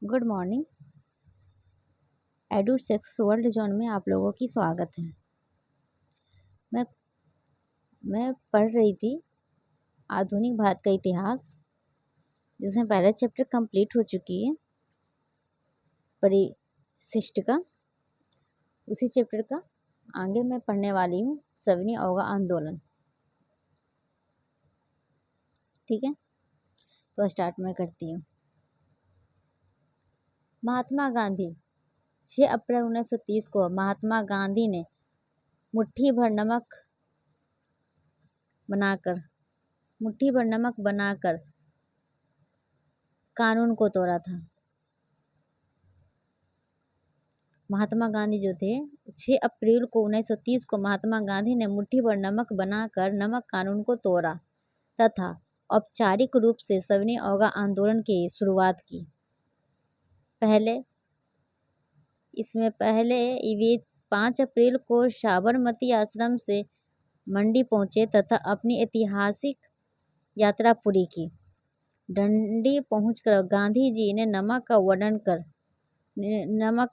Good morning. एडुसेक्स world zone में आप लोगों की स्वागत है। मैं मैं पढ़ रही थी आधुनिक भारत का इतिहास, जिसमें पहला चैप्टर कंप्लीट हो चुकी है परिशिष्ट का। उसी चैप्टर का आगे मैं पढ़ने वाली हूँ, सविनय अवज्ञा आंदोलन। ठीक है, तो स्टार्ट मैं करती हूँ। महात्मा गांधी 6 अप्रैल 1930 को महात्मा गांधी ने मुट्ठी भर नमक बनाकर कानून को तोड़ा था। महात्मा गांधी जो थे 6 अप्रैल को 1930 को महात्मा गांधी ने मुट्ठी भर नमक बनाकर नमक कानून को तोड़ा तथा औपचारिक रूप से सविनय अवज्ञा आंदोलन की शुरुआत की। पहले वे 5 अप्रैल को साबरमती आश्रम से मंडी पहुंचे तथा अपनी ऐतिहासिक यात्रा पूरी की। डंडी पहुंचकर गांधी जी ने नमक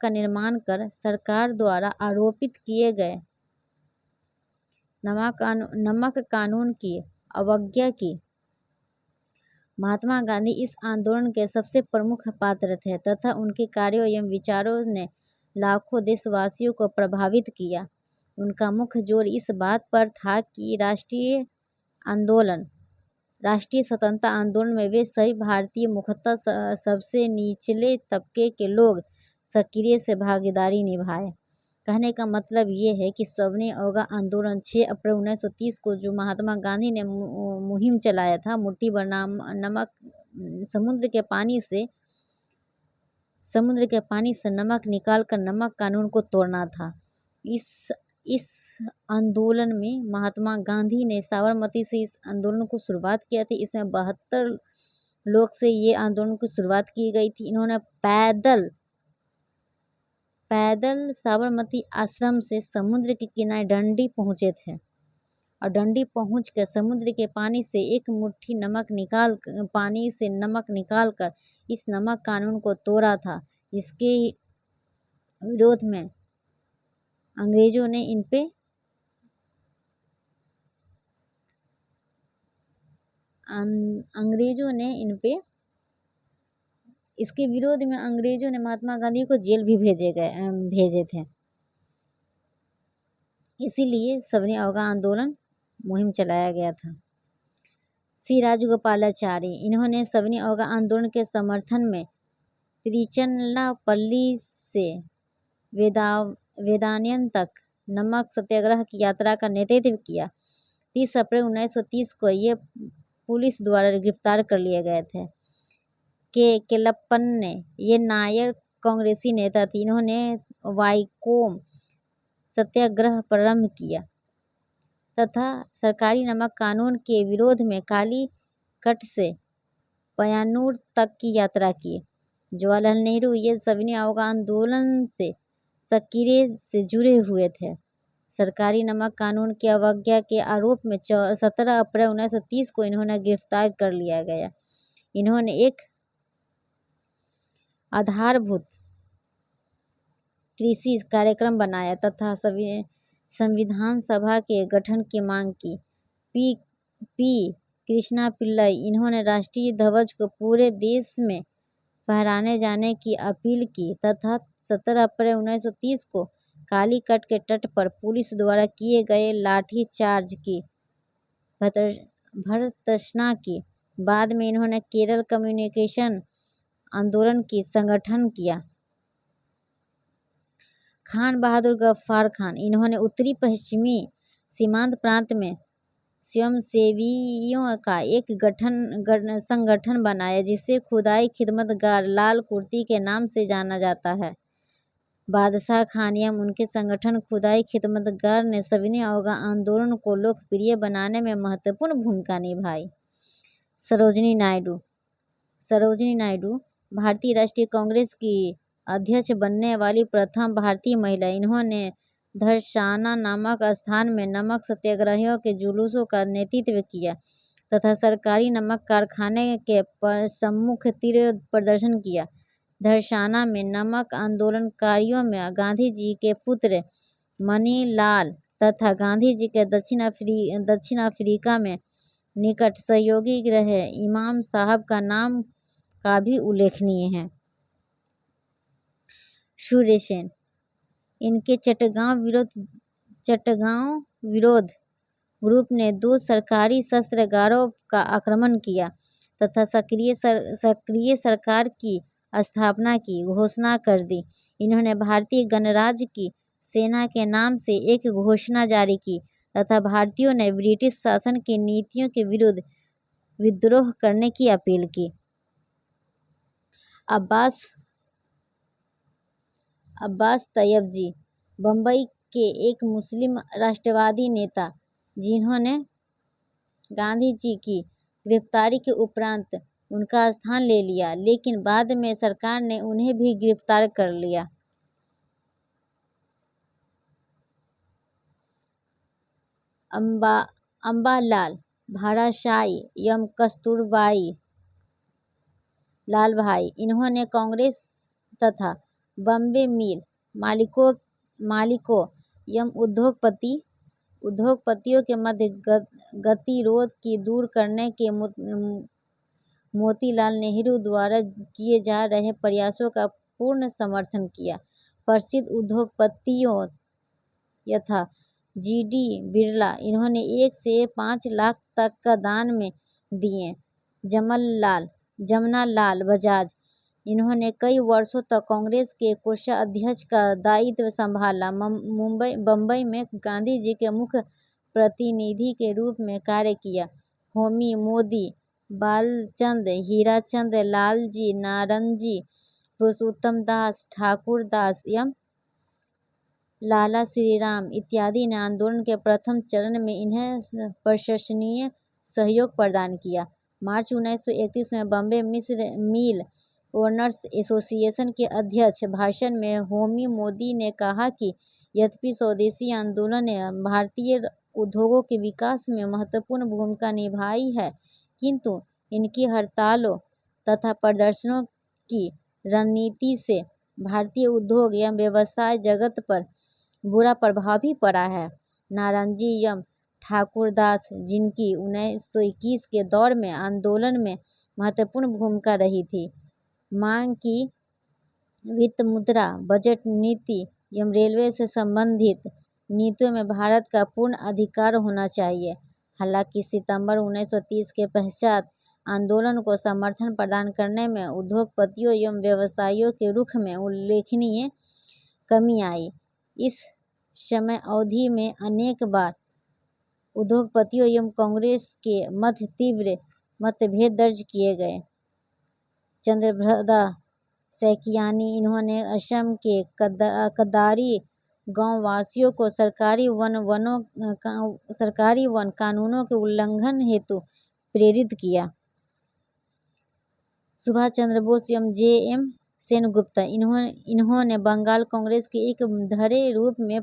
का निर्माण कर सरकार द्वारा आरोपित किए गए नमक कानून की अवज्ञा की। महात्मा गांधी इस आंदोलन के सबसे प्रमुख पात्र थे तथा उनके कार्यों एवं विचारों ने लाखों देशवासियों को प्रभावित किया। उनका मुख्य जोर इस बात पर था कि राष्ट्रीय स्वतंत्रता आंदोलन में वे सभी भारतीय, मुख्यतः सबसे निचले तबके के लोग सक्रिय से भागीदारी निभाए। कहने का मतलब ये है कि सविनय अवज्ञा आंदोलन 6 अप्रैल 1930 को जो महात्मा गांधी ने मुहिम चलाया था, मुट्ठी भर नमक समुद्र के पानी से नमक निकालकर नमक कानून को तोड़ना था। इस आंदोलन में महात्मा गांधी ने साबरमती से इस आंदोलन को शुरुआत किया थी। इसमें 72 लोग से ये आंदोलन की शुरुआत की गई थी। इन्होंने पैदल साबरमती आश्रम से समुद्र के किनारे डंडी पहुंचे थे और डंडी पहुंचकर समुद्र के पानी से एक मुट्ठी नमक निकाल कर इस नमक कानून को तोड़ा था। इसके विरोध में अंग्रेजों ने इसके विरोध में अंग्रेजों ने महात्मा गांधी को जेल भी भेजे थे। इसीलिए सविनय अवज्ञा आंदोलन मुहिम चलाया गया था। श्री राजगोपालाचारी, इन्होंने सविनय अवज्ञा आंदोलन के समर्थन में तिरुचिरापल्ली से वेदारण्यम तक नमक सत्याग्रह की यात्रा का नेतृत्व किया। 30 अप्रैल 1930 को ये पुलिस द्वारा गिरफ्तार कर लिए गए थे। केलप्पन ये नायर कांग्रेसी नेता थी। इन्होंने वाइकोम सत्याग्रह प्रारंभ किया तथा सरकारी नमक कानून के विरोध में कालीकट से पय्यानूर तक की यात्रा की। जवाहरलाल नेहरू ये सविनय अवज्ञा आंदोलन से सक्रिय से जुड़े हुए थे। सरकारी नमक कानून की अवज्ञा के आरोप में 17 अप्रैल 1930 को इन्होंने गिरफ्तार कर लिया गया। इन्होंने एक आधारभूत कृषि कार्यक्रम बनाया तथा संविधान सभा के गठन की मांग की। पी कृष्णा पिल्लई, इन्होंने राष्ट्रीय ध्वज को पूरे देश में फहराने जाने की अपील की तथा 17 अप्रैल 1930 को कालीकट के तट पर पुलिस द्वारा किए गए लाठीचार्ज की भर्त्सना की। बाद में इन्होंने केरल कम्युनिकेशन आंदोलन की संगठन किया। खान बहादुर गफ्फार खान, इन्होंने उत्तरी पश्चिमी सीमांत प्रांत में स्वयंसेवियों का एक संगठन बनाया जिसे खुदाई खिदमतगार लाल कुर्ती के नाम से जाना जाता है। बादशाह खान एवं उनके संगठन खुदाई खिदमतगार ने सविनय अवज्ञा आंदोलन को लोकप्रिय बनाने में महत्वपूर्ण भूमिका निभाई। सरोजिनी नायडू भारतीय राष्ट्रीय कांग्रेस की अध्यक्ष बनने वाली प्रथम भारतीय महिला। इन्होंने धरसाना नामक स्थान में नमक सत्याग्रहियों के जुलूसों का नेतृत्व किया तथा सरकारी नमक कारखाने के सम्मुख तीव्र प्रदर्शन किया, धरसाना में नमक आंदोलनकारियों में गांधी जी के पुत्र मणिलाल तथा गांधी जी के दक्षिण अफ्रीका में निकट सहयोगी रहे इमाम साहब का नाम का भी उल्लेखनीय है। सूर्य सेन, इनके चटगांव विरोध ग्रुप ने 2 सरकारी शस्त्रागारों का आक्रमण किया तथा सक्रिय सरकार की स्थापना की घोषणा कर दी। इन्होंने भारतीय गणराज्य की सेना के नाम से एक घोषणा जारी की तथा भारतीयों ने ब्रिटिश शासन की नीतियों के विरुद्ध विद्रोह करने की अपील की। अब्बास तैयब जी, बम्बई के एक मुस्लिम राष्ट्रवादी नेता, जिन्होंने गांधी जी की गिरफ्तारी के उपरांत उनका स्थान ले लिया, लेकिन बाद में सरकार ने उन्हें भी गिरफ्तार कर लिया। अम्बालाल भाषाई एवं कस्तूरबाई लाल भाई, इन्होंने कांग्रेस तथा बॉम्बे मिल मालिकों एवं उद्योगपतियों के मध्य गतिरोध की दूर करने के मोतीलाल नेहरू द्वारा किए जा रहे प्रयासों का पूर्ण समर्थन किया। प्रसिद्ध उद्योगपतियों यथा जी.डी. बिरला, इन्होंने 1 से 5 लाख तक का दान में दिए। जमनालाल बजाज, इन्होंने कई वर्षों तक कांग्रेस के कोषाध्यक्ष का दायित्व संभाला। बम्बई में गांधी जी के मुख्य प्रतिनिधि के रूप में कार्य किया। होमी मोदी, बालचंद, हीराचंद, लालजी नारंगी, पुरुषोत्तम दास, ठाकुर दास एवं लाला श्रीराम इत्यादि ने आंदोलन के प्रथम चरण में इन्हें प्रशंसनीय सहयोग प्रदान किया। मार्च 1931 में बॉम्बे मिल ओनर्स एसोसिएशन के अध्यक्ष भाषण में होमी मोदी ने कहा कि यद्यपि स्वदेशी आंदोलन ने भारतीय उद्योगों के विकास में महत्वपूर्ण भूमिका निभाई है, किंतु इनकी हड़तालों तथा प्रदर्शनों की रणनीति से भारतीय उद्योग एवं व्यवसाय जगत पर बुरा प्रभाव भी पड़ा है। नारंगी एवं ठाकुरदास, जिनकी 1921 के दौर में आंदोलन में महत्वपूर्ण भूमिका रही थी, मांग की वित्त, मुद्रा, बजट नीति एवं रेलवे से संबंधित नीतियों में भारत का पूर्ण अधिकार होना चाहिए। हालांकि सितंबर 1930 के पश्चात आंदोलन को समर्थन प्रदान करने में उद्योगपतियों एवं व्यवसायियों के रुख में उल्लेखनीय कमी आई। इस समय अवधि में अनेक बार उद्योगपतियों एवं कांग्रेस के मध्य तीव्र मतभेद दर्ज किए गए। चंद्रभद्रा सैकियानी, इन्होंने असम के कदारी गांव वासियों को सरकारी वन कानूनों के उल्लंघन हेतु प्रेरित किया। सुभाष चंद्र बोस एवं जे.एम. सेनगुप्ता, इन्होंने बंगाल कांग्रेस के एक धरे रूप में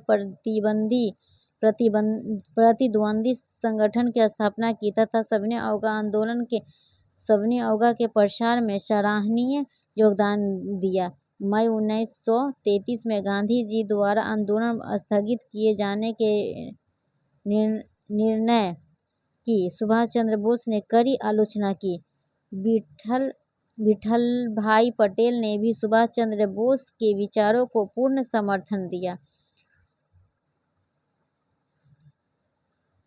प्रतिद्वंदी संगठन की स्थापना की तथा सविनय अवज्ञा के प्रसार में सराहनीय योगदान दिया। मई 1933 में गांधी जी द्वारा आंदोलन स्थगित किए जाने के निर्णय की सुभाष चंद्र बोस ने कड़ी आलोचना की। विठलभाई पटेल ने भी सुभाष चंद्र बोस के विचारों को पूर्ण समर्थन दिया।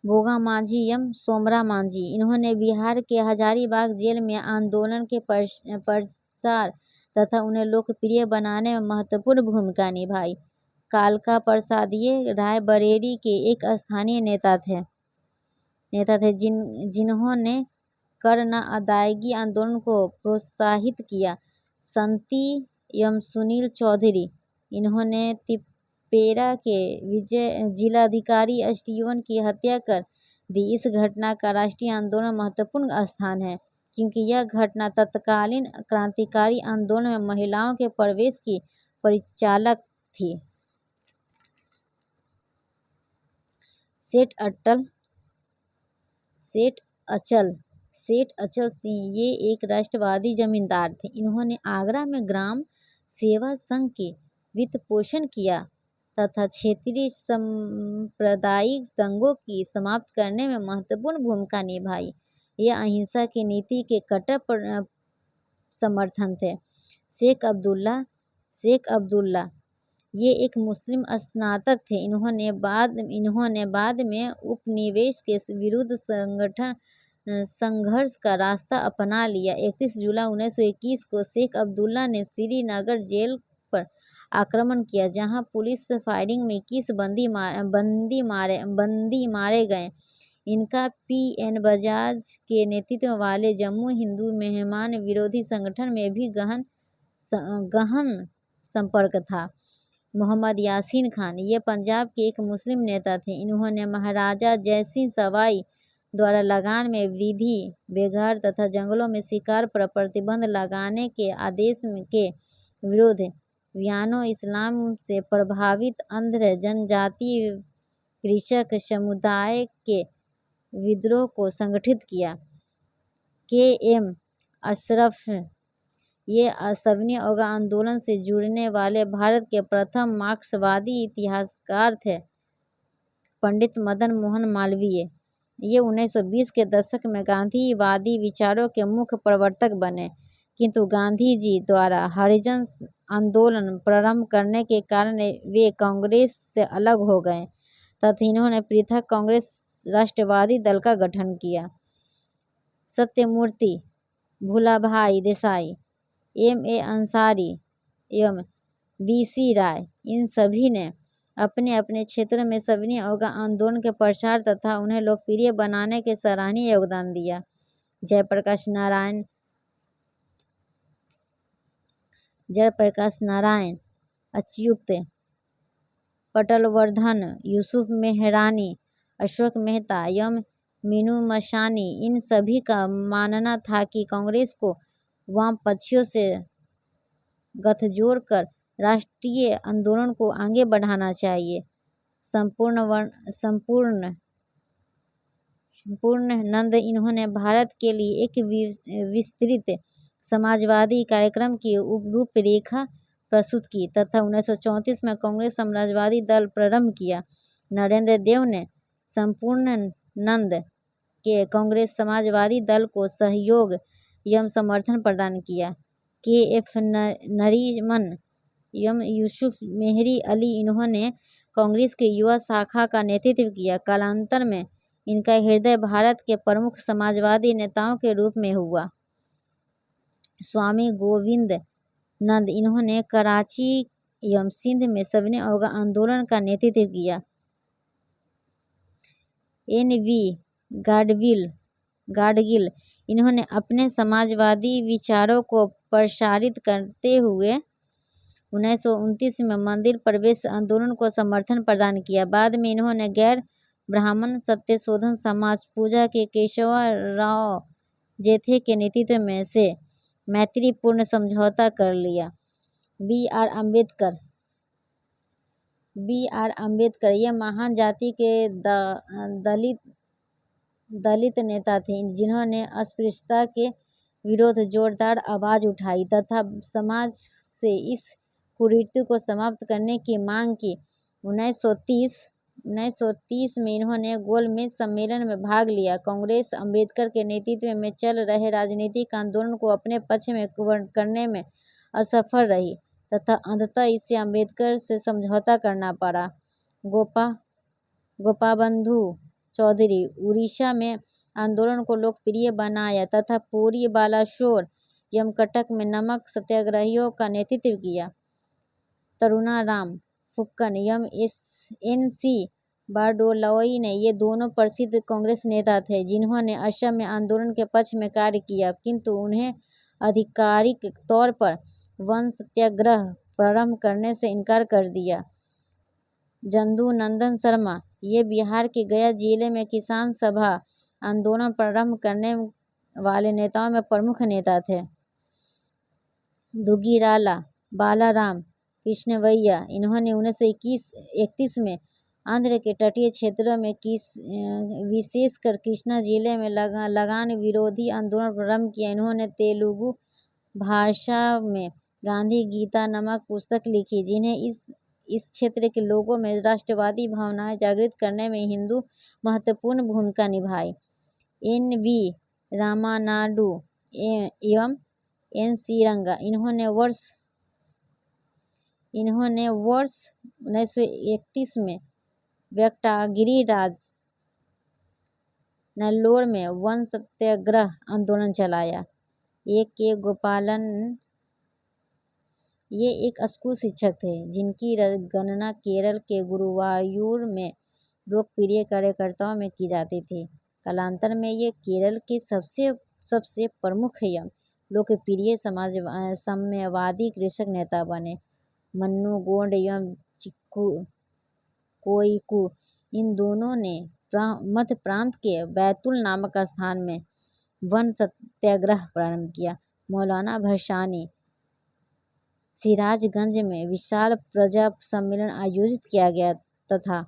भोगा मांझी एवं सोमरा मांझी, इन्होंने बिहार के हजारीबाग जेल में आंदोलन के प्रसार तथा उन्हें लोकप्रिय बनाने में महत्वपूर्ण भूमिका निभाई। कालका प्रसाद, ये रायबरेली के एक स्थानीय नेता थे जिन्होंने कर न अदायगी आंदोलन को प्रोत्साहित किया। संती एवं सुनील चौधरी, इन्होंने तिपेरा के जिलाधिकारी स्टीवन की हत्या कर दी। इस घटना का राष्ट्रीय आंदोलन में महत्वपूर्ण स्थान है, क्योंकि यह घटना तत्कालीन क्रांतिकारी आंदोलन में महिलाओं के प्रवेश की परिचालक थी। सेठ अचल सिंह, ये एक राष्ट्रवादी जमींदार थे। इन्होंने आगरा में ग्राम सेवा संघ के वित्त पोषण किया तथा क्षेत्रीय सांप्रदायिक दंगों की समाप्त करने में महत्वपूर्ण भूमिका निभाई। ये अहिंसा की नीति के कट्टर समर्थन थे। शेख अब्दुल्ला ये एक मुस्लिम स्नातक थे। इन्होंने बाद में उपनिवेश के विरुद्ध संघर्ष का रास्ता अपना लिया। 31 जुलाई 1921 को शेख अब्दुल्ला ने श्रीनगर जेल पर आक्रमण किया, जहां पुलिस फायरिंग में 21 बंदी मारे गए। इनका P.N. बजाज के नेतृत्व वाले जम्मू हिंदू मेहमान विरोधी संगठन में भी गहन संपर्क था। मोहम्मद यासीन खान ये पंजाब के एक मुस्लिम नेता थे। इन्होंने महाराजा जयसिंह सवाई द्वारा लगान में वृद्धि, बेघर तथा जंगलों में शिकार पर प्रतिबंध लगाने के आदेश के विरोध वियानो इस्लाम से प्रभावित अंध जनजातीय कृषक समुदाय के विद्रोह को संगठित किया। K.M. अशरफ ये असहनीय आंदोलन से जुड़ने वाले भारत के प्रथम मार्क्सवादी इतिहासकार थे। पंडित मदन मोहन मालवीय ये 1920 के दशक में गांधीवादी विचारों के मुख्य प्रवर्तक बने, किंतु गांधी जी द्वारा हरिजन आंदोलन प्रारंभ करने के कारण वे कांग्रेस से अलग हो गए तथा इन्होंने पृथक कांग्रेस राष्ट्रवादी दल का गठन किया। सत्यमूर्ति, भूलाभाई देसाई, M.A. अंसारी एवं B.C. राय इन सभी ने अपने अपने क्षेत्र में सविनय आंदोलन के प्रचार तथा उन्हें लोकप्रिय बनाने के सराहनीय योगदान दिया। जयप्रकाश नारायण अच्युत, पटलवर्धन, यूसुफ मेहरानी, अशोक मेहता एवं मीनू मसानी इन सभी का मानना था कि कांग्रेस को वामपंथियों से गठजोड़ कर राष्ट्रीय आंदोलन को आगे बढ़ाना चाहिए। संपूर्णानंद इन्होंने भारत के लिए एक विस्तृत समाजवादी कार्यक्रम की रूपरेखा प्रस्तुत की तथा 1934 में कांग्रेस समाजवादी दल प्रारंभ किया। नरेंद्र देव ने संपूर्णानंद के कांग्रेस समाजवादी दल को सहयोग एवं समर्थन प्रदान किया। K.F. नरीमन एवं यूसुफ मेहरी अली इन्होंने कांग्रेस की युवा शाखा का नेतृत्व किया। कालांतर में इनका हृदय भारत के प्रमुख समाजवादी नेताओं के रूप में हुआ। स्वामी गोविंद नंद इन्होंने कराची एवं सिंध में सविनय आंदोलन का नेतृत्व किया। N.V. गाडगिल इन्होंने अपने समाजवादी विचारों को प्रसारित करते हुए 1929 में मंदिर प्रवेश आंदोलन को समर्थन प्रदान किया। बाद में इन्होंने गैर ब्राह्मण सत्यशोधन समाज पूजा के केशवराव जेठे के नेतृत्व में से मैत्रीपूर्ण समझौता कर लिया। बी आर अम्बेडकर ये महान जाति के दलित नेता थे, जिन्होंने अस्पृश्यता के विरोध जोरदार आवाज उठाई तथा समाज से इस कुरीति को समाप्त करने की मांग की। 1930 में इन्होंने गोलमेज सम्मेलन में भाग लिया। कांग्रेस अम्बेडकर के नेतृत्व में चल रहे राजनीतिक आंदोलन को अपने पक्ष में करने में असफल रही तथा अंततः इसे अम्बेडकर से समझौता करना पड़ा। गोपाबंधु चौधरी उड़ीसा में आंदोलन को लोकप्रिय बनाया तथा पुरी, बालासोर एवं कटक में नमक सत्याग्रहियों का नेतृत्व किया। तरुणाराम फुक्कन एवं N.C. बारडोलोई ने ये दोनों प्रसिद्ध कांग्रेस नेता थे, जिन्होंने असम में आंदोलन के पक्ष में कार्य किया, किंतु उन्हें आधिकारिक तौर पर वन सत्याग्रह प्रारंभ करने से इनकार कर दिया। जदू नंदन शर्मा ये बिहार के गया जिले में किसान सभा आंदोलन प्रारंभ करने वाले नेताओं में प्रमुख नेता थे। दुग्गिराला बालाराम कृष्णवैया इन्होंने 1931 में आंध्र के तटीय क्षेत्रों में विशेषकर कृष्णा जिले में लगान विरोधी आंदोलन प्रारंभ किया। इन्होंने तेलुगु भाषा में गांधी गीता नामक पुस्तक लिखी, जिन्हें इस क्षेत्र के लोगों में राष्ट्रवादी भावनाएं जागृत करने में हिंदू महत्वपूर्ण भूमिका निभाई। एन.वी. रामानायडू एवं एन.सी. रंगा, इन्होंने वर्ष 1931 में वेंकटगिरिराज नेल्लोर में वन सत्याग्रह आंदोलन चलाया। के गोपालन ये एक स्कूल शिक्षक थे, जिनकी गणना केरल के गुरुवायूर में लोकप्रिय कार्यकर्ताओं में की जाती थी। कालांतर में ये केरल के सबसे प्रमुख एवं लोकप्रिय साम्यवादी कृषक नेता बने। मन्नूगोंड एवं चिक्कू कोयिकू, इन दोनों ने मध्य प्रांत के बैतूल नामक स्थान में वन सत्याग्रह प्रारंभ किया। मौलाना भासानी सिराजगंज में विशाल प्रजा सम्मेलन आयोजित किया गया तथा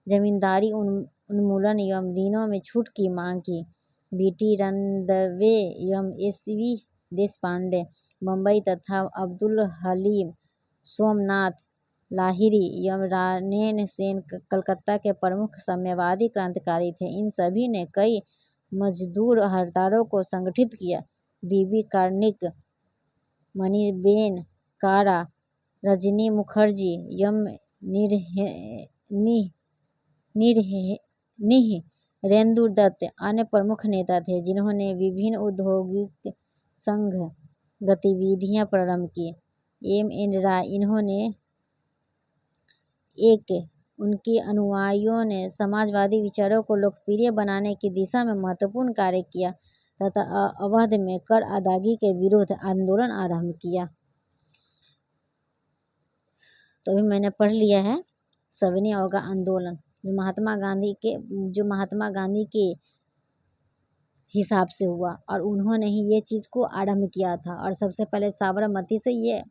जमींदारी उन्मूलन एवं ऋणों में छूट की मांग की। बी.टी. रणदवे एवं एस.वी. देशपांडे मुंबई तथा अब्दुल हलीम सोमनाथ लाहिरी एवं रानन सेन कलकत्ता के प्रमुख साम्यवादी क्रांतिकारी थे। इन सभी ने कई मजदूर हड़तालों को संगठित किया। बीबी कार्निक, मणिबेन कारा, रजनी मुखर्जी एवं नीरेंदु दत्त अन्य प्रमुख नेता थे, जिन्होंने विभिन्न औद्योगिक संघ गतिविधियां प्रारंभ की। एम.एन. राय, उनके अनुयायियों ने समाजवादी विचारों को लोकप्रिय बनाने की दिशा में महत्वपूर्ण कार्य किया तथा अवध में कर अदायगी के विरुद्ध आंदोलन आरंभ किया। तो अभी मैंने पढ़ लिया है सविनय अवज्ञा आंदोलन, जो महात्मा गांधी के हिसाब से हुआ और उन्होंने ही ये चीज़ को आरंभ किया था। और सबसे पहले साबरमती से ये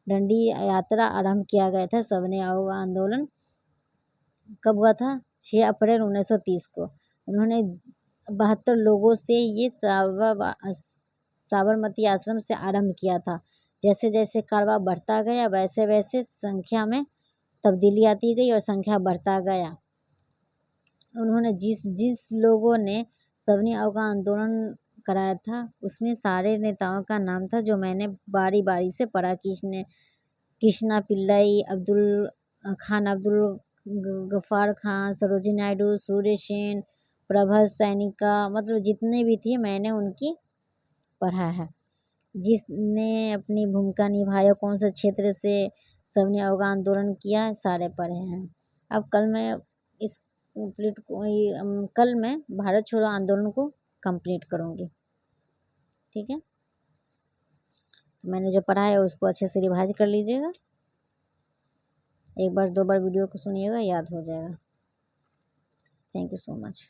डंडी यात्रा आरंभ किया गया था। सविनय अवज्ञा आंदोलन कब हुआ था? 6 अप्रैल 1930 को। उन्होंने 72 लोगों से ये साबरमती आश्रम से आरंभ किया था। जैसे जैसे कारवां बढ़ता गया वैसे वैसे संख्या में तब्दीली आती गई और संख्या बढ़ता गया। उन्होंने जिस लोगों ने सविनय अवज्ञा आंदोलन कराया था उसमें सारे नेताओं का नाम था, जो मैंने बारी बारी से पढ़ा। कृष्णा पिल्लई, अब्दुल खान, अब्दुल गफ्फार खान, सरोजिनी नायडू, सूर्य सेन, प्रभात सैनिका, मतलब जितने भी थे मैंने उनकी पढ़ा है। जिसने अपनी भूमिका निभाया, कौन से क्षेत्र से सविनय अवज्ञा आंदोलन किया, सारे पढ़े हैं। अब कल मैं भारत छोड़ो आंदोलन को कंप्लीट करूँगी। ठीक है, तो मैंने जो पढ़ा है उसको अच्छे से रिवाइज कर लीजिएगा। एक बार 2 बार वीडियो को सुनिएगा, याद हो जाएगा। Thank you so much.